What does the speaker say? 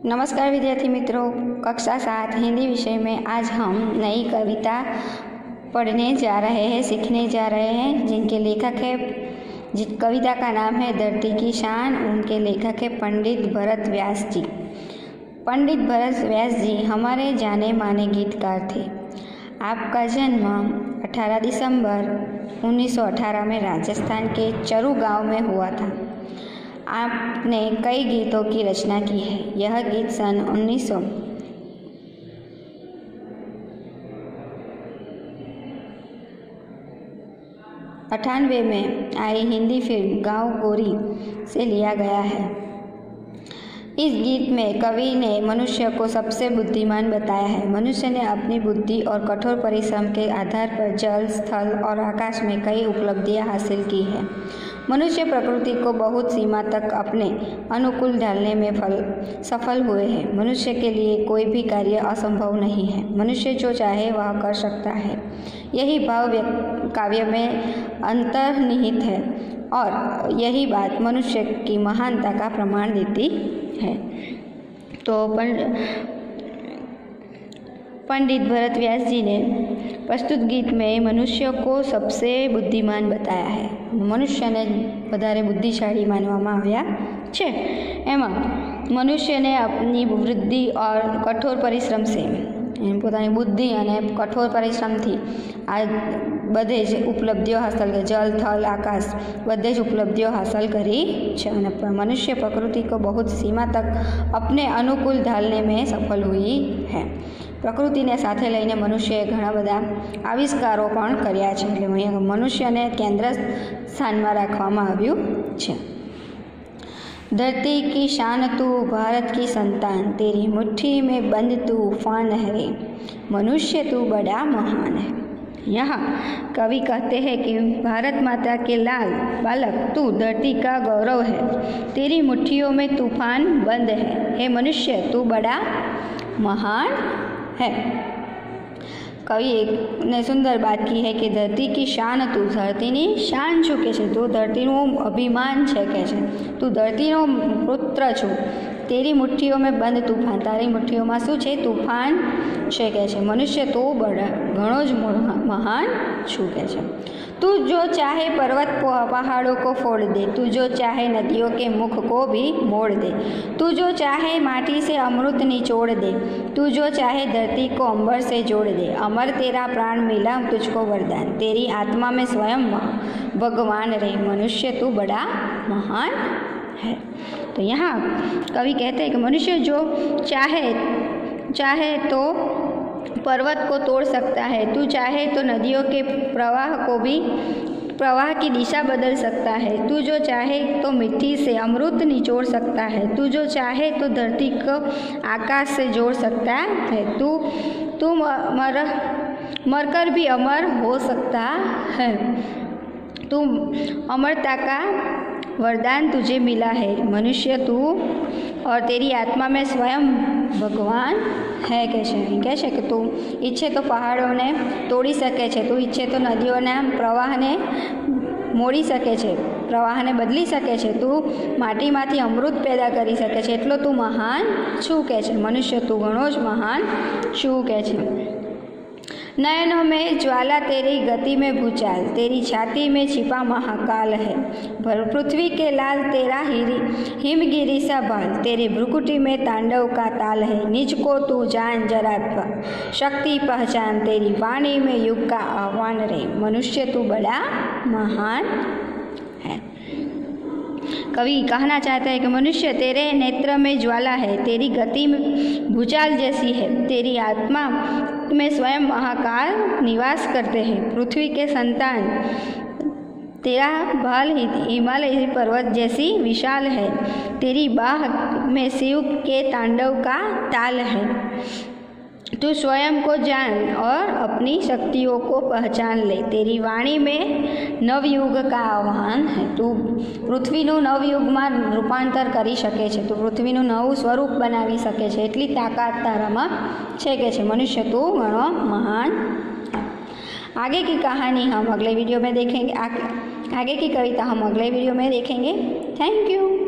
नमस्कार विद्यार्थी मित्रों, कक्षा 7 हिंदी विषय में आज हम नई कविता पढ़ने जा रहे हैं, सीखने जा रहे हैं, जिनके लेखक है, जिस कविता का नाम है धरती की शान। उनके लेखक है पंडित भरत व्यास जी। पंडित भरत व्यास जी हमारे जाने माने गीतकार थे। आपका जन्म 18 दिसंबर 1918 में राजस्थान के चरू गांव में हुआ था। आपने कई गीतों की रचना की है। यह गीत सन 1998 में आई हिंदी फिल्म गाँव गोरी से लिया गया है। इस गीत में कवि ने मनुष्य को सबसे बुद्धिमान बताया है। मनुष्य ने अपनी बुद्धि और कठोर परिश्रम के आधार पर जल, स्थल और आकाश में कई उपलब्धियां हासिल की है। मनुष्य प्रकृति को बहुत सीमा तक अपने अनुकूल ढालने में सफल हुए हैं। मनुष्य के लिए कोई भी कार्य असंभव नहीं है। मनुष्य जो चाहे वह कर सकता है। यही भाव काव्य में अंतर्निहित है और यही बात मनुष्य की महानता का प्रमाण देती है। तो पंडित भरत व्यास जी ने प्रस्तुत गीत में मनुष्य को सबसे बुद्धिमान बताया है। मनुष्यને વધારે બુદ્ધિશાળી માનવામાં આવ્યા છે। એમાં મનુષ્યને આપની વૃદ્ધિ और कठोर परिश्रम से પોતાની બુદ્ધિ અને કઠોર પરિશ્રમથી આ બધે જ ઉપલબ્ધિઓ હાંસલ કરી, જલ, થલ, આકાશ બધે જ ઉપલબ્ધિઓ हासिल करी છે અને मनुष्य प्रकृति को बहुत सीमा तक अपने अनुकूल ढालने में सफल हुई है। प्रकृतिने साथे लईने मनुष्यए घणा बधा आविष्कारो पण कर्या छे। એટલે મનુષ્યને કેન્દ્ર સ્થાનમાં રાખવામાં આવ્યું છે। धरती की शान तू, भारत की संतान, तेरी मुट्ठी में बंद तूफान है रे, मनुष्य तू बड़ा महान है। यहाँ कवि कहते हैं कि भारत माता के लाल बालक तू धरती का गौरव है, तेरी मुट्ठियों में तूफान बंद है, हे मनुष्य तू बड़ा महान है। कवि ने सुंदर बात की है कि धरती की शान तू, धरतीनी शान छू के छे, तू धरतीनु अभिमान छे के छे, तू धरतीनो पुत्र छू। तेरी मुट्ठीओ में बंद तूफान, तारी मुट्ठीओ में शू छे? तूफान छे के छे। मनुष्य तो बड़ा घणो ज महान छू के छे। तू जो चाहे पर्वत पहाड़ों को फोड़ दे, तू जो चाहे नदियों के मुख को भी मोड़ दे, तू जो चाहे माटी से अमृत निचोड़ दे, तू जो चाहे धरती को अंबर से जोड़ दे, अमर तेरा प्राण मिला तुझको वरदान, तेरी आत्मा में स्वयं भगवान रे, मनुष्य तू बड़ा महान है। तो यहाँ कवि कहते हैं कि मनुष्य जो चाहे तो पर्वत को तोड़ सकता है, तू चाहे तो नदियों के प्रवाह की दिशा बदल सकता है, तू जो चाहे तो मिट्टी से अमृत निचोड़ सकता है, तू जो चाहे तो धरती को आकाश से जोड़ सकता है, तू मरकर भी अमर हो सकता है, तू अमरता का वरदान तुझे मिला है, मनुष्य तू और तेरी आत्मा में स्वयं भगवान है। कहे कि तू ઈચ્છે तो પહાડોને તોડી શકે છે, તું ઈચ્છે તો નદીઓના પ્રવાહને મોડી શકે છે, પ્રવાહને બદલી શકે છે, તું માટીમાંથી અમૃત પેદા કરી શકે છે, એટલો તું મહાન છું કે છે। મનુષ્ય તું ઘણો જ મહાન છું કે છે। नयनों में ज्वाला, तेरी गति में भूचाल, तेरी छाती में छिपा महाकाल है, पृथ्वी के लाल तेरा हिमगिरी सा बाल, तेरे भ्रुकुटी में तांडव का ताल है, निज को तू जान जरा शक्ति पहचान, तेरी वाणी में युग का आह्वान रे, मनुष्य तू बड़ा महान है। कवि कहना चाहता है कि मनुष्य तेरे नेत्र में ज्वाला है, तेरी गति में भूचाल जैसी है, तेरी आत्मा में स्वयं महाकाल निवास करते हैं, पृथ्वी के संतान, तेरा भाल हिमालय पर्वत जैसी विशाल है, तेरी बाह में शिव के तांडव का ताल है, तू स्वयं को जान और अपनी शक्तियों को पहचान ले, तेरी वाणी में नवयुग का आह्वान है, तू पृथ्वीનું નવયુગમાં રૂપાંતર કરી શકે છે, તો પૃથ્વીનું નવું સ્વરૂપ બનાવી શકે છે, એટલી તાકાત તારામાં છે કે છે। મનુષ્ય તું ઘણો महान। आगे की कहानी हम अगले वीडियो में देखेंगे, आगे की कविता हम अगले वीडियो में देखेंगे। Thank you.